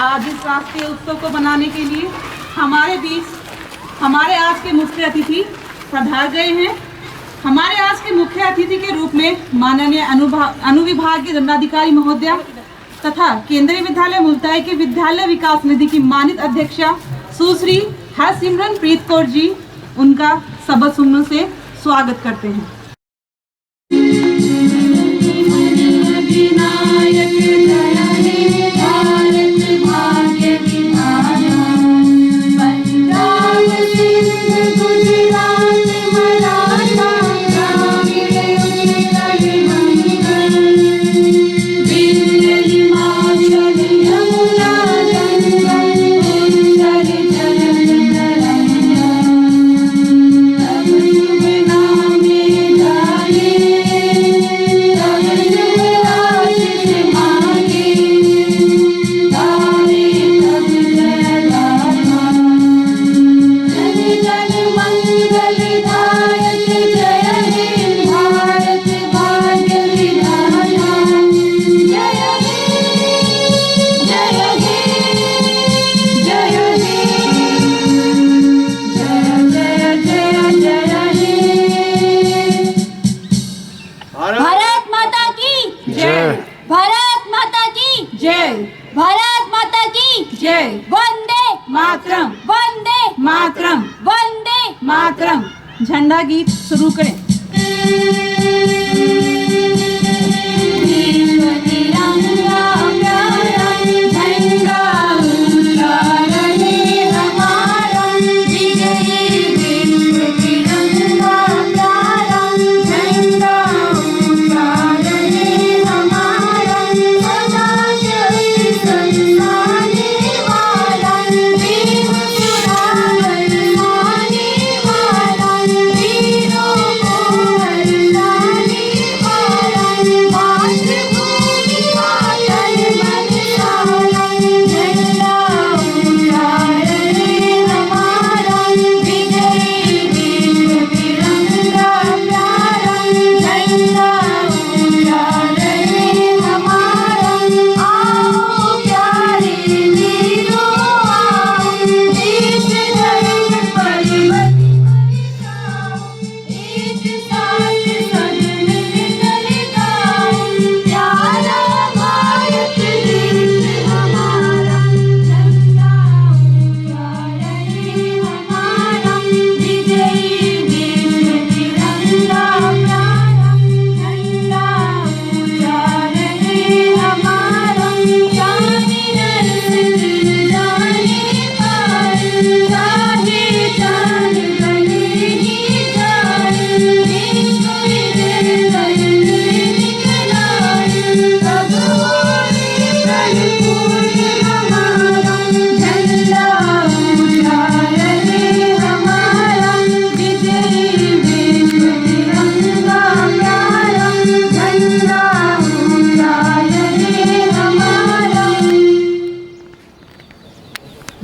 आज इस राष्ट्रीय उत्सव को मनाने के लिए हमारे बीच हमारे आज के मुख्य अतिथि पधार गए हैं। हमारे आज के मुख्य अतिथि के रूप में माननीय अनुविभागीय दंडाधिकारी महोदया तथा केंद्रीय विद्यालय मुल्ताई के विद्यालय विकास निधि की मानित अध्यक्षा सुश्री हरसिमरनप्रीत कौर जी, उनका शब्द सुमनों से स्वागत करते हैं। भारत माता की जय। वंदे मातरम, वंदे मातरम, वंदे मातरम। झंडा गीत शुरू करें।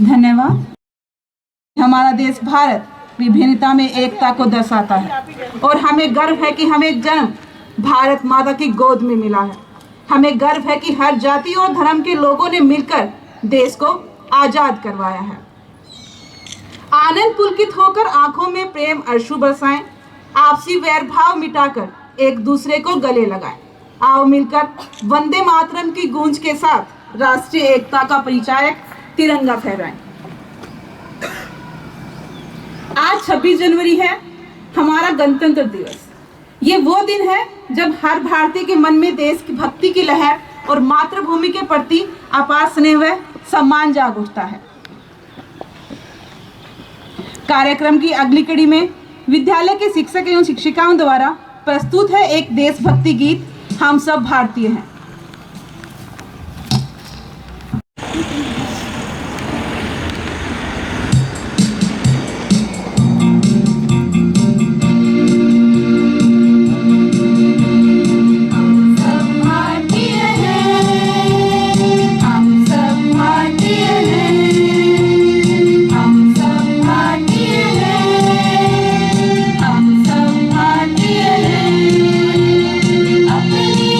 धन्यवाद। हमारा देश भारत विभिन्नता में एकता को दर्शाता है और हमें गर्व है कि हमें जन्म भारत माता की गोद में मिला है। हमें गर्व है कि हर जाति और धर्म के लोगों ने मिलकर देश को आजाद करवाया है। आनंद पुलकित होकर आंखों में प्रेम अश्रु बरसाएं, आपसी वैर भाव मिटाकर एक दूसरे को गले लगाएं। आओ मिलकर वंदे मातरम की गूंज के साथ राष्ट्रीय एकता का परिचायक तिरंगा फहराएं। आज 26 जनवरी है, हमारा गणतंत्र दिवस। ये वो दिन है जब हर भारतीय के मन में देश की भक्ति की लहर और मातृभूमि के प्रति अपार स्नेह व सम्मान जाग उठता है। कार्यक्रम की अगली कड़ी में विद्यालय के शिक्षक एवं शिक्षिकाओं द्वारा प्रस्तुत है एक देशभक्ति गीत, हम सब भारतीय हैं। अपनी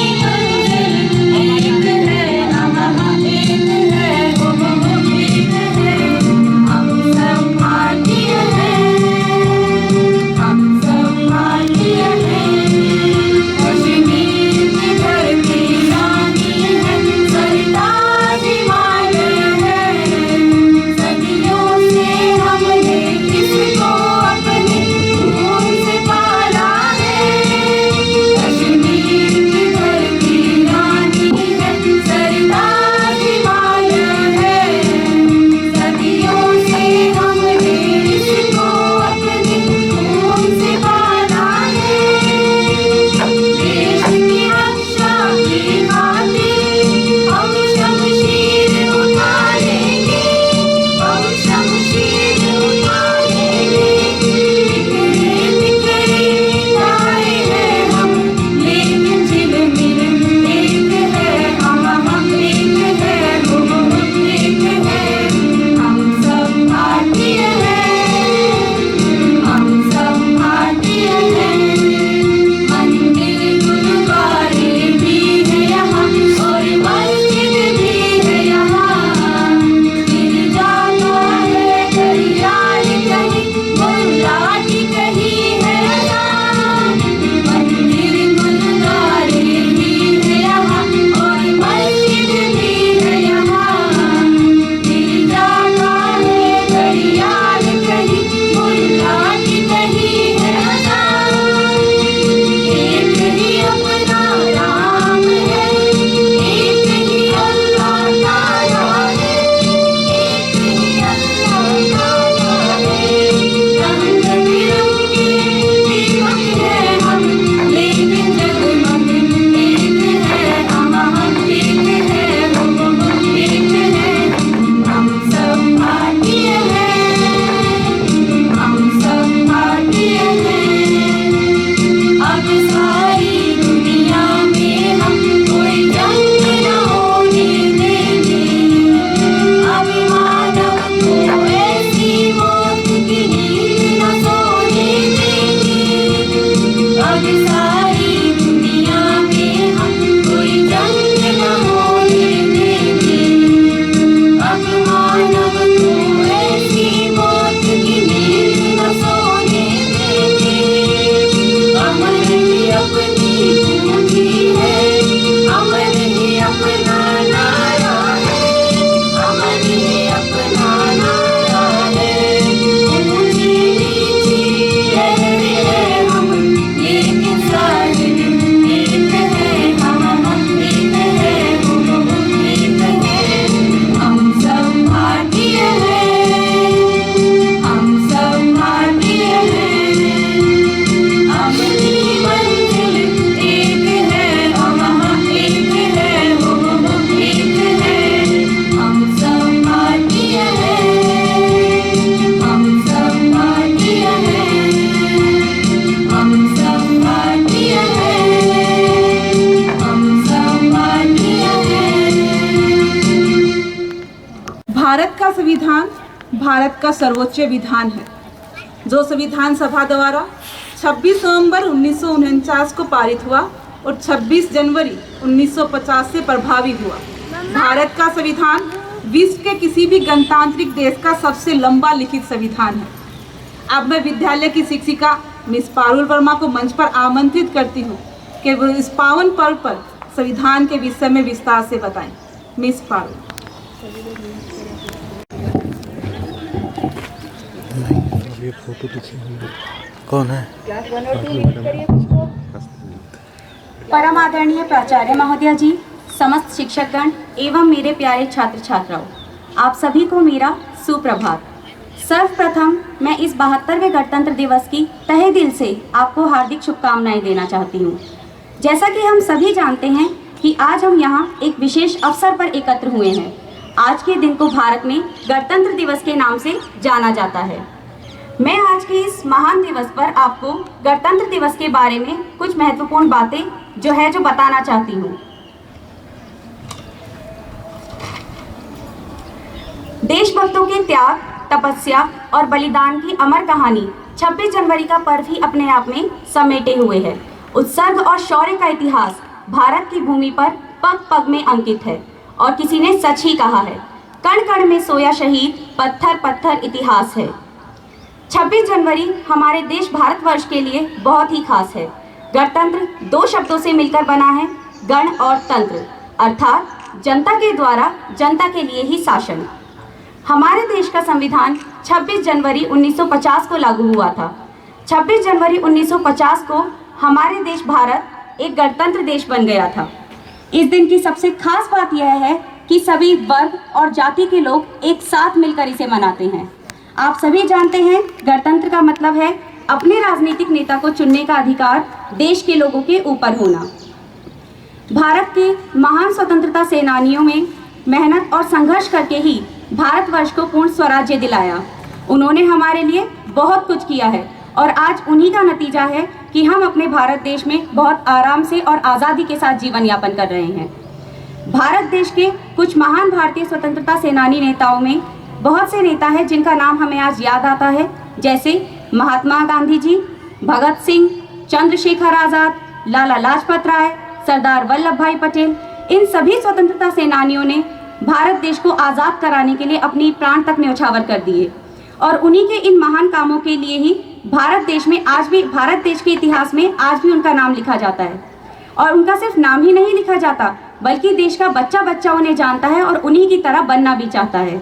भारत का संविधान भारत का सर्वोच्च विधान है, जो संविधान सभा द्वारा 26 नवंबर 1949 को पारित हुआ और 26 जनवरी 1950 से प्रभावी हुआ। भारत का संविधान विश्व के किसी भी गणतांत्रिक देश का सबसे लंबा लिखित संविधान है। अब मैं विद्यालय की शिक्षिका मिस पारुल वर्मा को मंच पर आमंत्रित करती हूँ कि वो इस पावन पर्व पर संविधान के विषय में विस्तार से बताएं। मिस पारुल। ये फोटो कौन है? परम आदरणीय प्राचार्य महोदया जी, समस्त शिक्षकगण एवं मेरे प्यारे छात्र छात्राओं, आप सभी को मेरा सुप्रभात। सर्वप्रथम मैं इस 72वें गणतंत्र दिवस की तहे दिल से आपको हार्दिक शुभकामनाएं देना चाहती हूँ। जैसा कि हम सभी जानते हैं कि आज हम यहाँ एक विशेष अवसर पर एकत्र हुए हैं। आज के दिन को भारत में गणतंत्र दिवस के नाम से जाना जाता है। मैं आज के इस महान दिवस पर आपको गणतंत्र दिवस के बारे में कुछ महत्वपूर्ण बातें जो बताना चाहती हूँ। देशभक्तों के त्याग, तपस्या और बलिदान की अमर कहानी 26 जनवरी का पर्व ही अपने आप में समेटे हुए है। उत्सर्ग और शौर्य का इतिहास भारत की भूमि पर पग पग में अंकित है और किसी ने सच ही कहा है, कण कण में सोया शहीद, पत्थर पत्थर इतिहास है। 26 जनवरी हमारे देश भारतवर्ष के लिए बहुत ही खास है। गणतंत्र 2 शब्दों से मिलकर बना है, गण और तंत्र, अर्थात जनता के द्वारा जनता के लिए ही शासन। हमारे देश का संविधान 26 जनवरी 1950 को लागू हुआ था। 26 जनवरी 1950 को हमारे देश भारत एक गणतंत्र देश बन गया था। इस दिन की सबसे खास बात यह है कि सभी वर्ग और जाति के लोग एक साथ मिलकर इसे मनाते हैं। आप सभी जानते हैं गणतंत्र का मतलब है अपने राजनीतिक नेता को चुनने का अधिकार देश के लोगों के ऊपर होना। भारत के महान स्वतंत्रता सेनानियों में मेहनत और संघर्ष करके ही भारतवर्ष को पूर्ण स्वराज्य दिलाया। उन्होंने हमारे लिए बहुत कुछ किया है और आज उन्हीं का नतीजा है कि हम अपने भारत देश में बहुत आराम से और आज़ादी के साथ जीवन यापन कर रहे हैं। भारत देश के कुछ महान भारतीय स्वतंत्रता सेनानी नेताओं में बहुत से नेता हैं जिनका नाम हमें आज याद आता है, जैसे महात्मा गांधी जी, भगत सिंह, चंद्रशेखर आज़ाद, लाला लाजपत राय, सरदार वल्लभ भाई पटेल। इन सभी स्वतंत्रता सेनानियों ने भारत देश को आज़ाद कराने के लिए अपनी प्राण तक न्यौछावर कर दिए और उन्हीं के इन महान कामों के लिए ही भारत देश में आज भी, भारत देश के इतिहास में आज भी उनका नाम लिखा जाता है। और उनका सिर्फ नाम ही नहीं लिखा जाता, बल्कि देश का बच्चा बच्चा उन्हें जानता है और उन्हीं की तरह बनना भी चाहता है।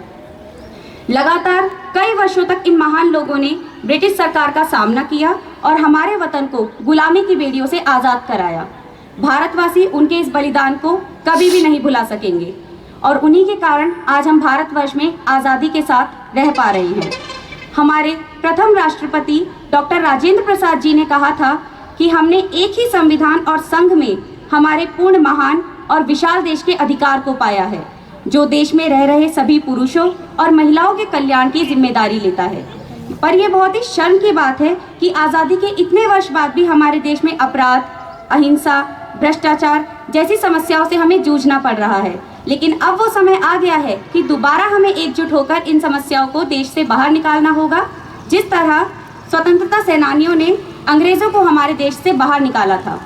लगातार कई वर्षों तक इन महान लोगों ने ब्रिटिश सरकार का सामना किया और हमारे वतन को गुलामी की बेड़ियों से आज़ाद कराया। भारतवासी उनके इस बलिदान को कभी भी नहीं भुला सकेंगे और उन्हीं के कारण आज हम भारतवर्ष में आज़ादी के साथ रह पा रहे हैं। हमारे प्रथम राष्ट्रपति डॉक्टर राजेंद्र प्रसाद जी ने कहा था कि हमने एक ही संविधान और संघ में हमारे पूर्ण महान और विशाल देश के अधिकार को पाया है, जो देश में रह रहे सभी पुरुषों और महिलाओं के कल्याण की जिम्मेदारी लेता है। पर यह बहुत ही शर्म की बात है कि आज़ादी के इतने वर्ष बाद भी हमारे देश में अपराध, अहिंसा, भ्रष्टाचार जैसी समस्याओं से हमें जूझना पड़ रहा है। लेकिन अब वो समय आ गया है कि दोबारा हमें एकजुट होकर इन समस्याओं को देश से बाहर निकालना होगा। जिस तरह स्वतंत्रता सेनानियों ने अंग्रेज़ों को हमारे देश से बाहर निकाला था,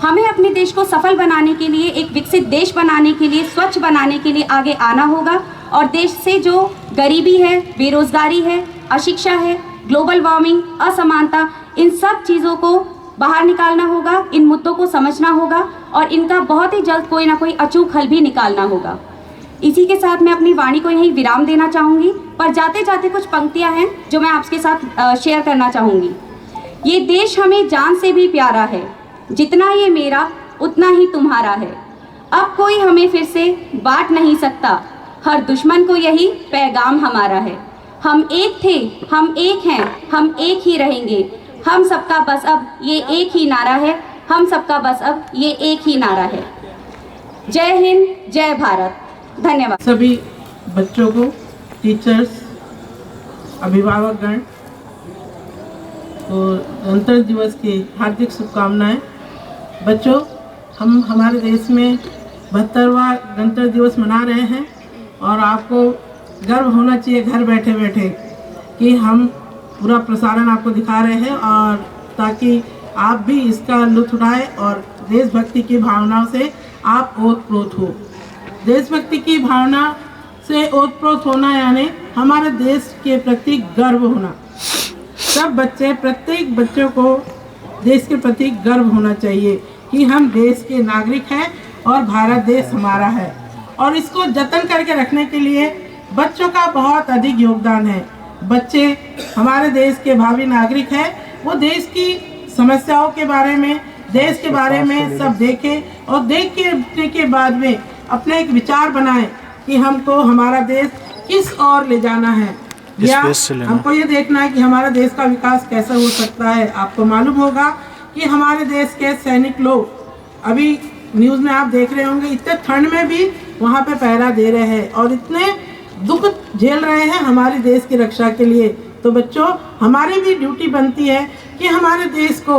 हमें अपने देश को सफल बनाने के लिए, एक विकसित देश बनाने के लिए, स्वच्छ बनाने के लिए आगे आना होगा और देश से जो गरीबी है, बेरोजगारी है, अशिक्षा है, ग्लोबल वार्मिंग, असमानता, इन सब चीज़ों को बाहर निकालना होगा। इन मुद्दों को समझना होगा और इनका बहुत ही जल्द कोई ना कोई अचूक हल भी निकालना होगा। इसी के साथ मैं अपनी वाणी को यहीं विराम देना चाहूँगी, पर जाते जाते कुछ पंक्तियाँ हैं जो मैं आपके साथ शेयर करना चाहूँगी। ये देश हमें जान से भी प्यारा है, जितना ये मेरा उतना ही तुम्हारा है। अब कोई हमें फिर से बांट नहीं सकता, हर दुश्मन को यही पैगाम हमारा है। हम एक थे, हम एक हैं, हम एक ही रहेंगे। हम सबका बस अब ये एक ही नारा है, हम सबका बस अब ये एक ही नारा है। जय हिंद, जय भारत। धन्यवाद। सभी बच्चों को, टीचर्स, अभिभावकगण और गणतंत्र दिवस की हार्दिक शुभकामनाएं। बच्चों, हम हमारे देश में 72वां गणतंत्र दिवस मना रहे हैं और आपको गर्व होना चाहिए घर बैठे बैठे कि हम पूरा प्रसारण आपको दिखा रहे हैं, और ताकि आप भी इसका लुत्फ उठाएं और देशभक्ति की भावनाओं से आप ओतप्रोत हो। देशभक्ति की भावना से ओतप्रोत होना यानी हमारे देश के प्रति गर्व होना। सब बच्चे, प्रत्येक बच्चों को देश के प्रति गर्व होना चाहिए कि हम देश के नागरिक हैं और भारत देश हमारा है, और इसको जतन करके रखने के लिए बच्चों का बहुत अधिक योगदान है। बच्चे हमारे देश के भावी नागरिक हैं, वो देश की समस्याओं के बारे में, देश के बारे में सब देखें और देखने के बाद में अपने एक विचार बनाएं कि हमको हमारा देश किस ओर ले जाना है, या हमको ये देखना है कि हमारे देश का विकास कैसे हो सकता है। आपको मालूम होगा कि हमारे देश के सैनिक लोग अभी न्यूज़ में आप देख रहे होंगे, इतने ठंड में भी वहाँ पे पहरा दे रहे हैं और इतने दुख झेल रहे हैं हमारे देश की रक्षा के लिए। तो बच्चों, हमारी भी ड्यूटी बनती है कि हमारे देश को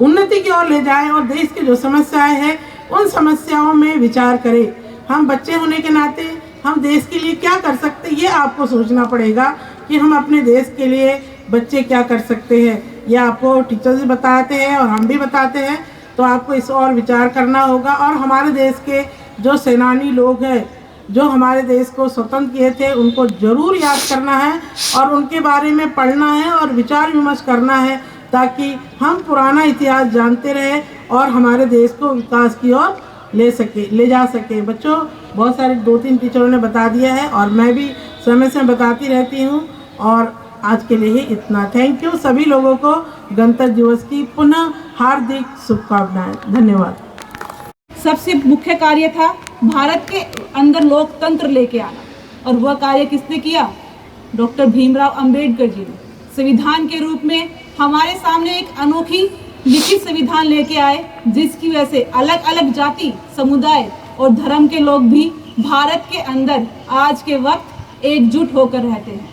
उन्नति की ओर ले जाएं और देश की जो समस्याएं हैं उन समस्याओं में विचार करें। हम बच्चे होने के नाते हम देश के लिए क्या कर सकते हैं, ये आपको सोचना पड़ेगा कि हम अपने देश के लिए बच्चे क्या कर सकते हैं। ये आपको टीचर्स भी बताते हैं और हम भी बताते हैं, तो आपको इस और विचार करना होगा। और हमारे देश के जो सेनानी लोग हैं, जो हमारे देश को स्वतंत्र किए थे, उनको ज़रूर याद करना है और उनके बारे में पढ़ना है और विचार विमर्श करना है, ताकि हम पुराना इतिहास जानते रहें और हमारे देश को विकास की ओर ले जा सके। बच्चों, बहुत सारे 2-3 टीचरों ने बता दिया है और मैं भी समय से बताती रहती हूँ, और आज के लिए ही इतना। Thank you. सभी लोगों को गणतंत्र दिवस की पुनः हार्दिक शुभकामनाएं। धन्यवाद। सबसे मुख्य कार्य था भारत के अंदर लोकतंत्र लेके आना, और वह कार्य किसने किया? डॉक्टर भीमराव अंबेडकर जी ने संविधान के रूप में हमारे सामने एक अनोखी लिखित संविधान लेके आए, जिसकी वजह से अलग अलग जाति, समुदाय और धर्म के लोग भी भारत के अंदर आज के वक्त एकजुट होकर रहते हैं।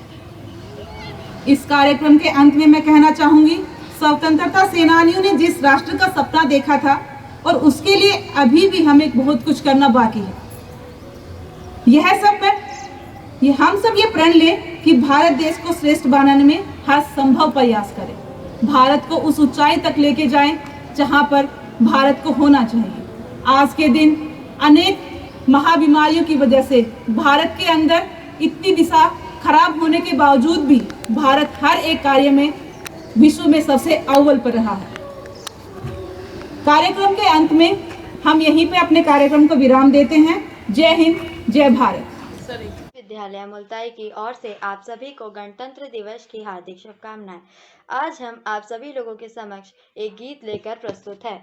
इस कार्यक्रम के अंत में मैं कहना चाहूँगी, स्वतंत्रता सेनानियों ने जिस राष्ट्र का सपना देखा था और उसके लिए अभी भी हमें बहुत कुछ करना बाकी है। हम सब ये प्रण लें कि भारत देश को श्रेष्ठ बनाने में हर संभव प्रयास करें, भारत को उस ऊंचाई तक लेके जाएं जहां पर भारत को होना चाहिए। आज के दिन अनेक महाबीमारियों की वजह से भारत के अंदर इतनी दिशा खराब होने के बावजूद भी भारत हर एक कार्य में विश्व में सबसे अव्वल पर रहा है। कार्यक्रम के अंत में हम यहीं पे अपने कार्यक्रम को विराम देते हैं। जय हिंद, जय भारत। विद्यालय मुल्ताई की ओर से आप सभी को गणतंत्र दिवस की हार्दिक शुभकामनाएं। आज हम आप सभी लोगों के समक्ष एक गीत लेकर प्रस्तुत है।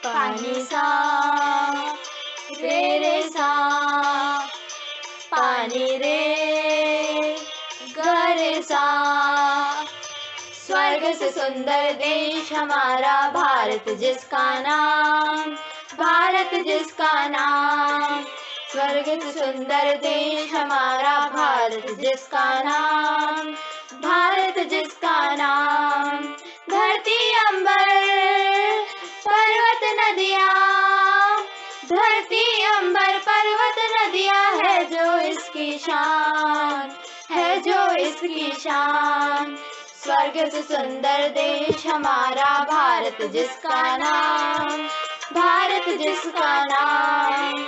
पानी सा रे सा, पानी रे गर सा, स्वर्ग से सुंदर देश हमारा भारत जिसका नाम, भारत जिसका नाम। स्वर्ग से सुंदर देश हमारा भारत जिसका नाम, भारत जिसका नाम। धरती अंबर पर्वत नदियाँ, धरती अंबर पर्वत नदियाँ है जो इसकी शान, है जो इसकी शान। स्वर्ग से सुंदर देश हमारा भारत जिसका नाम, भारत जिसका नाम।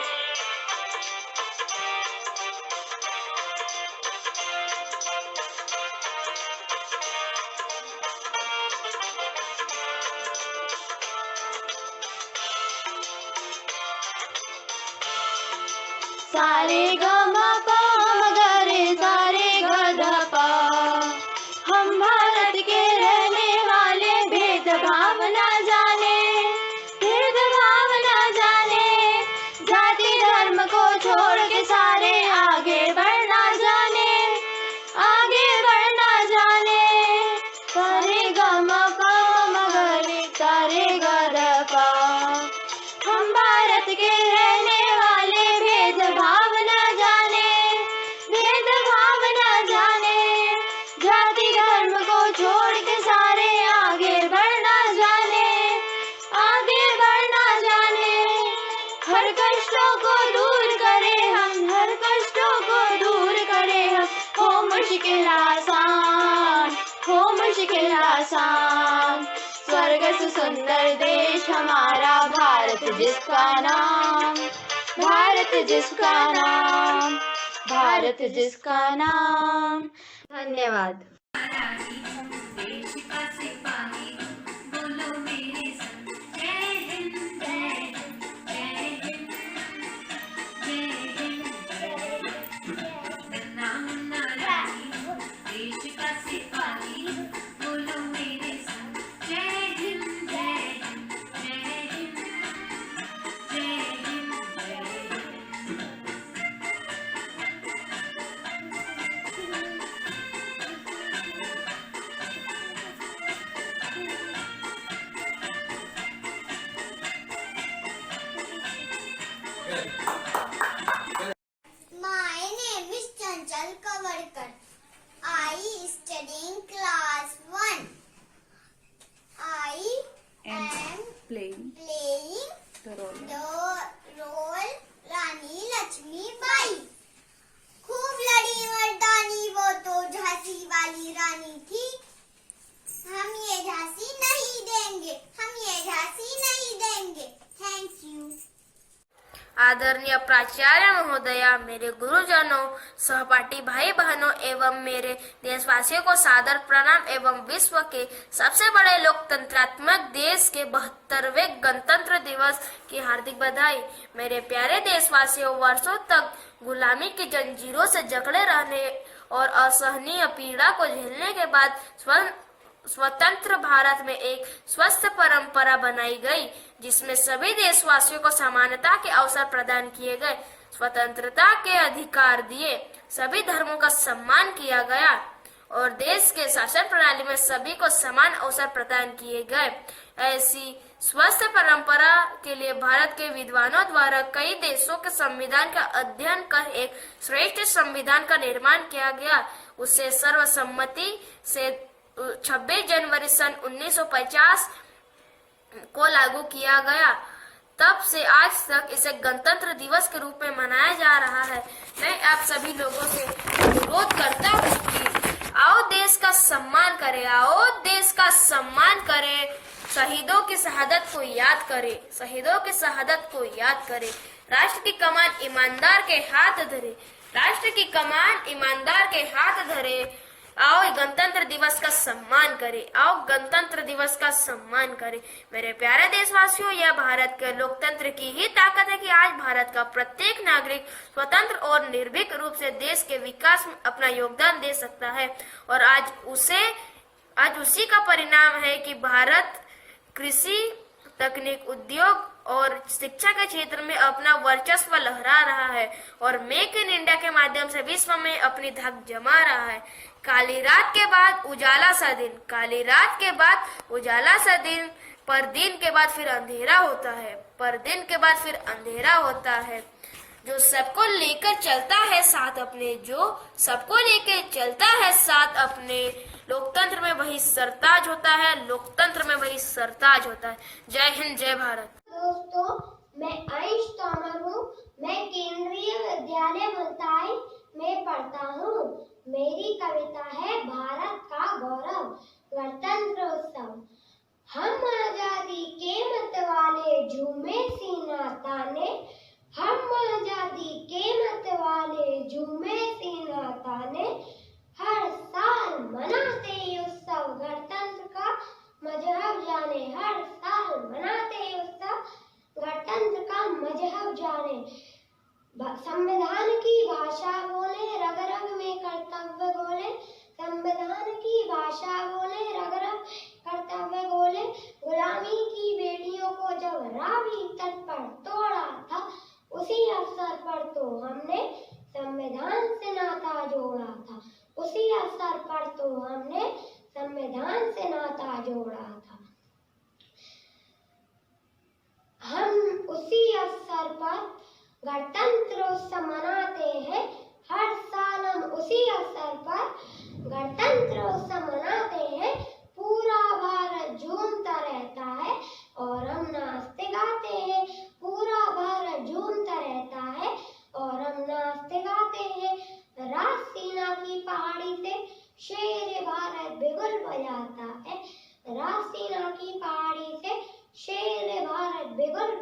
सारे ग म प म ग रे सारे ग ध प। हम भारत के रहने वाले भेदभाव न जाने, भेदभाव न जाने। जाति धर्म को छोड़ के सारे आगे बढ़ना जाने, आगे बढ़ना जाने। सारे ग म प म ग रे सारे ग ध प। हम भारत के रहने वाले भेदभाव शान। स्वर्ग से सुंदर देश हमारा भारत जिसका नाम, भारत जिसका नाम, भारत जिसका नाम। धन्यवाद। देश का सिपाही बोलो मेरे संग, जय हिंद जय हिंद जय हिंद जय हिंद। गन्ना मुन्ना रानी देश का सिपाही बोलो मेरे संग, जय हिंद जय हिंद जय हिंद जय हिंद जय Hind. My name is Chanchal Kavarkar. I studying class 1. I am playing the role Rani Lakshmi Bai. खूब लड़ी मर्दानी वो तो झांसी वाली रानी थी। हम ये झांसी नहीं देंगे, हम ये झांसी नहीं देंगे। Thank you. आदरणीय प्राचार्य महोदया, मेरे गुरुजनों, सहपाठी भाई बहनों एवं मेरे देशवासियों को सादर प्रणाम एवं विश्व के सबसे बड़े लोकतंत्रात्मक देश के 72वें गणतंत्र दिवस की हार्दिक बधाई। मेरे प्यारे देशवासियों, वर्षों तक गुलामी की जंजीरों से जकड़े रहने और असहनीय पीड़ा को झेलने के बाद स्वतंत्र भारत में एक स्वस्थ परंपरा बनाई गई, जिसमें सभी देशवासियों को समानता के अवसर प्रदान किए गए, स्वतंत्रता के अधिकार दिए, सभी धर्मों का सम्मान किया गया और देश के शासन प्रणाली में सभी को समान अवसर प्रदान किए गए। ऐसी स्वस्थ परंपरा के लिए भारत के विद्वानों द्वारा कई देशों के संविधान का अध्ययन कर एक श्रेष्ठ संविधान का निर्माण किया गया। उसे सर्वसम्मति से 26 जनवरी सन 1950 को लागू किया गया। तब से आज तक इसे गणतंत्र दिवस के रूप में मनाया जा रहा है। मैं आप सभी लोगों से अनुरोध करता हूँ कि आओ देश का सम्मान करें, आओ देश का सम्मान करें, शहीदों की शहादत को याद करें, शहीदों की शहादत को याद करें। राष्ट्र की कमान ईमानदार के हाथ धरे, राष्ट्र की कमान ईमानदार के हाथ धरे। आओ गणतंत्र दिवस का सम्मान करें, आओ गणतंत्र दिवस का सम्मान करें। मेरे प्यारे देशवासियों, यह भारत के लोकतंत्र की ही ताकत है कि आज भारत का प्रत्येक नागरिक स्वतंत्र और निर्भीक रूप से देश के विकास में अपना योगदान दे सकता है और आज उसी का परिणाम है कि भारत कृषि, तकनीक, उद्योग और शिक्षा के क्षेत्र में अपना वर्चस्व लहरा रहा है और मेक इन इंडिया के माध्यम से विश्व में अपनी धक जमा रहा है। काली रात के बाद उजाला सा दिन, काली रात के बाद उजाला सा दिन, पर दिन के बाद फिर अंधेरा होता है, पर दिन के बाद फिर अंधेरा होता है। जो सबको लेकर चलता है साथ अपने, जो सबको लेकर चलता है साथ अपने, लोकतंत्र में वही सरताज होता है, लोकतंत्र में वही सरताज होता है। जय हिंद, जय भारत। दोस्तों, मैं आयुष तोमर हूँ। मैं केंद्रीय विद्यालय मुल्ताई में पढ़ता हूँ। मेरी कविता है भारत का गौरव, गणतंत्र उत्सव। हम आजादी के मत वाले झूमे सीना ताने, हम आजादी के मत वाले झूमे सीना ताने। हर साल मनाते उत्सव गणतंत्र का मजहब जाने, हर साल मनाते उत्सव गणतंत्र का मजहब जाने। संविधान की भाषा बोले, रग रग में कर्तव्य बोले, संविधान की भाषा बोले, रग रग कर्तव्य बोले। गुलामी की बेटियों को जब रावी तट पर तोड़ा था, उसी अवसर पर तो हमने संविधान से नाता जोड़ा था, उसी अवसर पर तो हमने संविधान से नाता जोड़ा था। हम उसी अवसर पर गणतंत्र उत्सव मनाते हैं। हर साल हम उसी अवसर पर गणतंत्र उत्सव मनाते हैं। पूरा भारत झूमता रहता है और हम नाचते गाते हैं। पूरा भारत झूमता रहता है और हम नाचते गाते हैं। राजसीना की पहाड़ी से शेर भारत बिगुल बजाता है।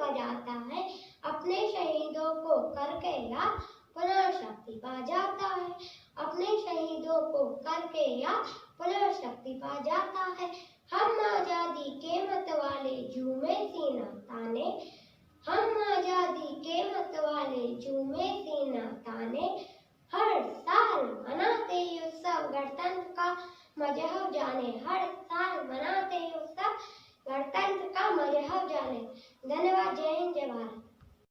बजाता है, अपने शहीदों को करके याद पुनर्शक्ति पा जाता है, अपने शहीदों को करके याद पुनर्शक्ति पा जाता है। हम आजादी के मत वाले झूमे सीना ताने, हम आजादी के मत वाले झूमे सीना ताने, हर साल मनाते उत्सव गणतंत्र का मजहब जाने, हर साल मनाते उत्सव गणतंत्र का मजहब जाने। धन्यवाद। जय हिंद, जय Bharat.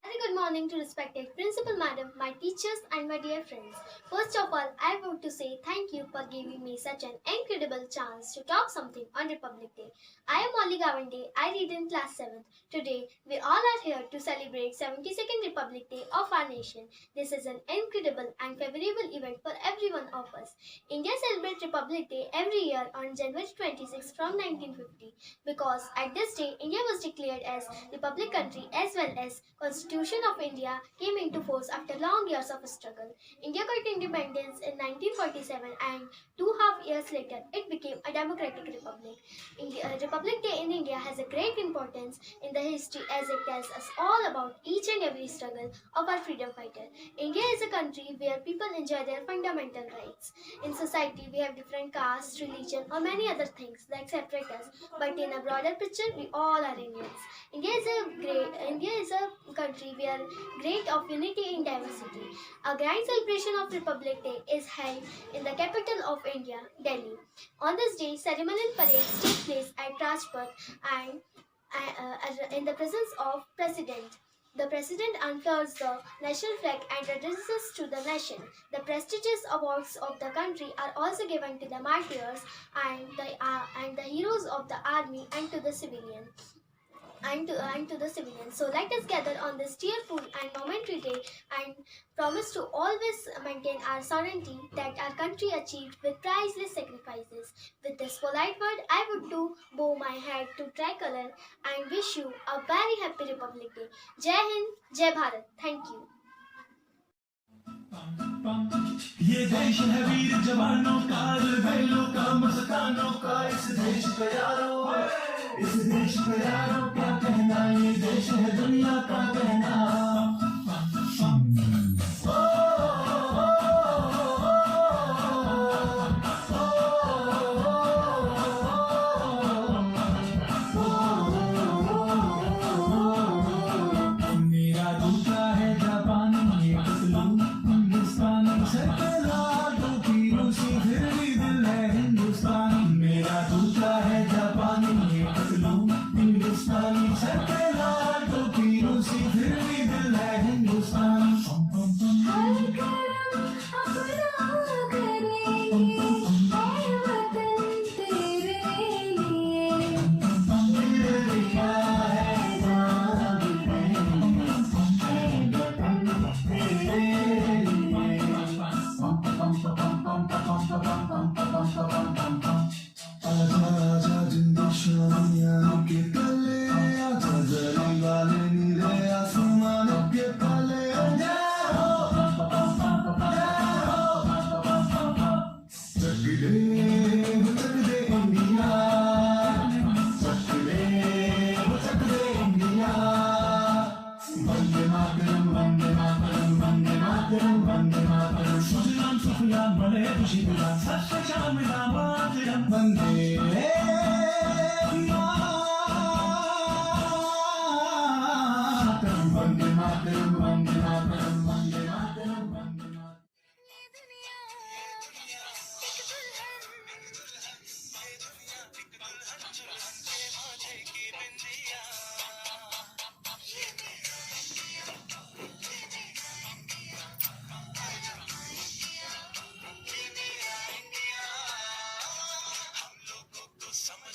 Very good morning to respected Principal Madam, my teachers and my dear friends. First of all, I want to say thank you for giving me such an incredible chance to talk something on Republic Day. I am Molly Gavande, I read in class 7th. Today, we all are here to celebrate 72nd Republic Day of our nation. This is an incredible and favorable event for every one of us. India celebrates Republic Day every year on January 26 from 1950 because at this day, India was declared as Republic country as well as Constitution of India came into force after long years of struggle. India got independence in 1947 and 2.5 years later it became a democratic republic. Republic Day in India has a great importance in the history as it tells us all about each and every struggle of our freedom fighter. India is a country where people enjoy their fundamental rights. In society we have different castes, religion or many other things that separate us, but in a broader picture we all are Indians. India is a country where great of unity in diversity. A grand celebration of Republic Day is held in the capital of India, Delhi. On this day, ceremonial parades take place at Rajpath and in the presence of President. The President unfurls the national flag and addresses to the nation. The prestigious awards of the country are also given to the martyrs and the heroes of the army and to the civilians. So let us gather on this tearful and momentary day and promise to always maintain our sovereignty that our country achieved with priceless sacrifices. With this polite word, I would to bow my head to tricolor and wish you a very happy Republic Day. Jai Hind, Jai Bharat. Thank you. ये देश है वीर जवानों का, बैलों का, मस्तानों का, इस देश का यारो, इस देश का यारो क्या कहना, ये देश है दुनिया का कहना। मेरा दूसरा है जापानी, ये पतलून हिंदुस्तानी, सर पे लाल टोपी रूसी, फिर भी दिल है हिंदुस्तानी। मेरा दूसरा है जापानी, ये पतलून हिंदुस्तानी, सर पे लाल टोपी रूसी, फिर भी दिल है हिंदुस्तानी। हर करम अपना करेंगे, ऐ वतन तेरे लिए। तेरे लिया है जान भी देंगे, ऐ वतन तेरे लिए। आजा आजा जिंदशानियां के तले, आजा जरी वाले नीले आसमान के तले। जय हो, चक दे इंडिया, चक दे इंडिया। वंदे मातरम, वंदे मातरम, वंदे मातरम, वंदे मातरम। सुजलाम सुफलाम बड़े खुशी मिला, सत्य शाम मातरम। वंदे मातरम, वंदे मातरम, वंदे मातरम, वंदे मातरम, वंदे मातरम। ये दुनिया एक हम लोगों को समझ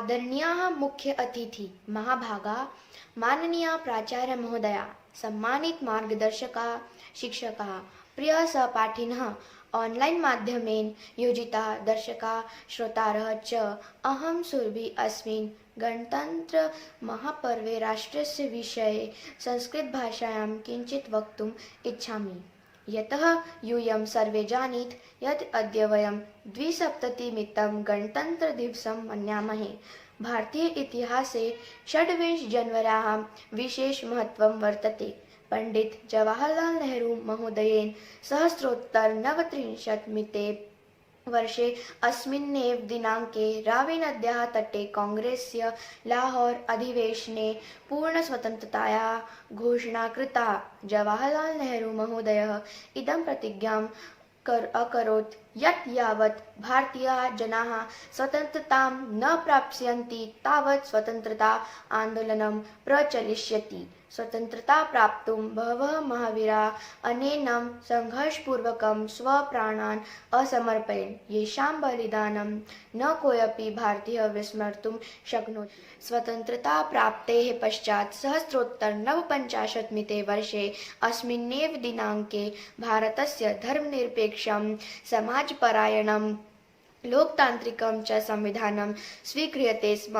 आदरणीयाः मुख्य अतिथि महाभागा, माननीय प्राचार्य महोदया, सम्मानित मार्गदर्शका, शिक्षकाः, प्रिय सहपाठिनः, ऑनलाइन माध्यमेन योजिता दर्शका श्रोतारः च अहं सुरभि अस्मिन् गणतन्त्र महापर्वे राष्ट्रस्य विषये संस्कृतभाषायां किञ्चित् वक्तुम् इच्छामि। यतः यूयं सर्वे जानीत यत् अद्य वयं 270मितं गणतन्त्रदिवसं मन्यामहे। भारतीय इतिहासे 26 जनवऱ्याः विशेष महत्त्वं वर्तते। पंडित जवाहरलाल नेहरू महोदयेन सहस्रोत्तरनवत्रिंशत्मिते वर्षे अस्मिन्नेव दिनाङ्के रावीनद्याः तटे काङ्ग्रेस्य लाहौर अधिवेशने पूर्णस्वतन्त्रतायाः घोषणा कृता। जवाहरलाल नेहरू महोदयः इदं प्रतिज्ञां अकरोत् यत् यावत् भारतीयाः जनाः स्वतन्त्रतां न प्राप्स्यन्ति तावत् स्वतन्त्रता आन्दोलनं प्रचलिष्यति। स्वतन्त्रता प्राप्तुं बहवः महावीराः अनेन संघर्षपूर्वकं स्वप्राणान् असमर्पयन्, येषां बलिदानं न कोऽपि भारतीयः विस्मर्तुं शक्नोति। स्वतन्त्रता प्राप्तेः पश्चात् सहस्रोत्तरनवपञ्चाशत्मिते वर्षे अस्मिन्नेव दिनाङ्के भारतस्य धर्मनिरपेक्षं समाजपरायणं लोकतान्त्रिकं च संविधानं स्वीक्रियते स्म।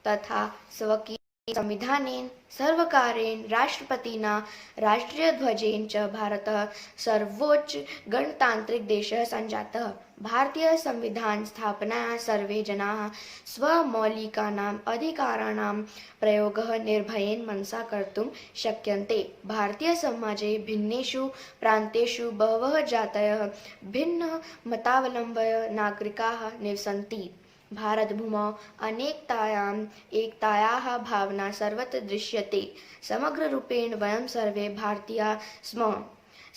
तथा स्वकीय संविधानेन सर्वकारेण राष्ट्रपतिना राष्ट्रियध्वजेन च भारतः सर्वोच्च गणतान्त्रिकदेशः सञ्जातः। भारतीय संविधान स्थापनायाः सर्वे जनाः स्वमौलिकानाम् अधिकाराणां प्रयोगः निर्भयेन मनसा कर्तुं शक्यन्ते। भारतीय समाजे भिन्नेषु प्रान्तेषु बहवः जातयः भिन्न मतावलम्बय नागरिकाः निवसन्ति। भारतभूमौ अनेकतायाम् एकतायाः भावना सर्वत्र दृश्यते। समग्ररूपेण वयं सर्वे भारतीयाः स्मः।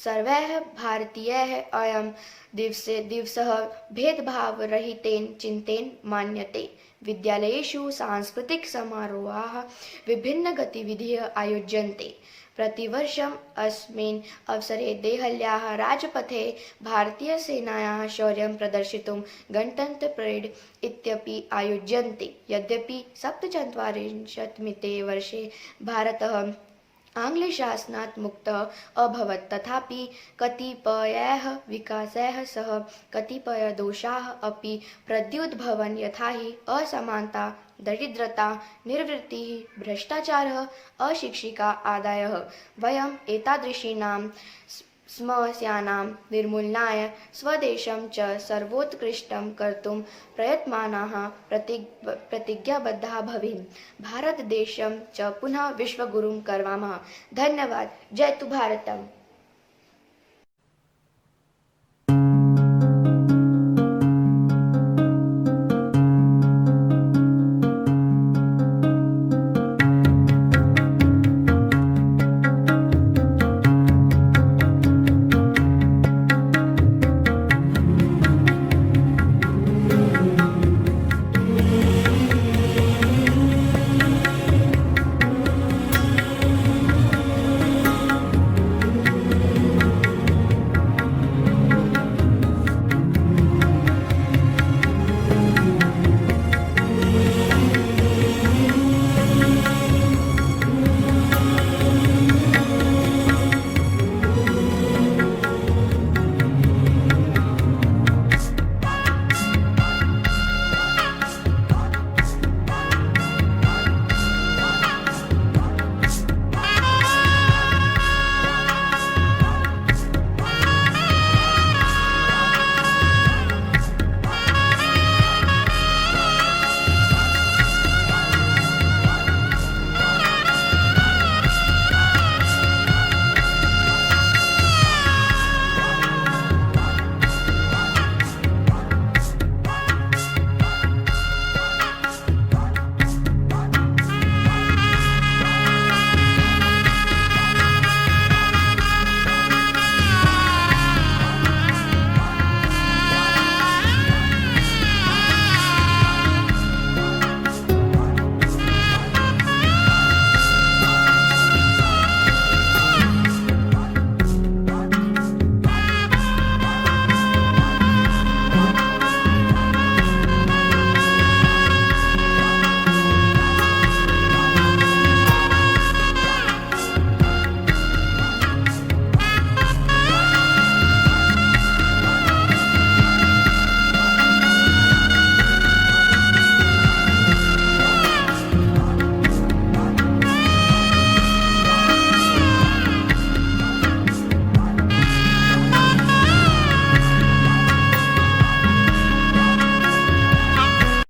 सर्वैः भारतीयैः अयं दिवसः भेदभावरहितेन चिन्तेन मान्यते। विद्यालयेषु सांस्कृतिक समारोहाः विभिन्नगतिविधयः आयोज्यन्ते। प्रतिवर्षम् अस्मिन् अवसरे देहल्याः राजपथे भारतीयसेनायाः शौर्यं प्रदर्शितुं गणतन्त्र परेड् इत्यपि आयोज्यन्ते। यद्यपि 47मिते वर्षे भारतः आङ्ग्लशासनात् मुक्तः अभवत्, तथापि कतिपयैः विकासैः सह कतिपयदोषाः अपि प्रत्युद्भवन्, यथा हि असमानता, दरिद्रता, निर्वृत्तिः, भ्रष्टाचारः, अशिक्षिका आदयः। वयम् एतादृशीनां समस्यानां निर्मूलनाय स्वदेशं च सर्वोत्कृष्टं कर्तुं प्रयत्मानाः प्रतिज्ञाबद्धाः भवेम। भारतदेशं च पुनः विश्वगुरुं करवामः। धन्यवाद। जय तु भारतम्।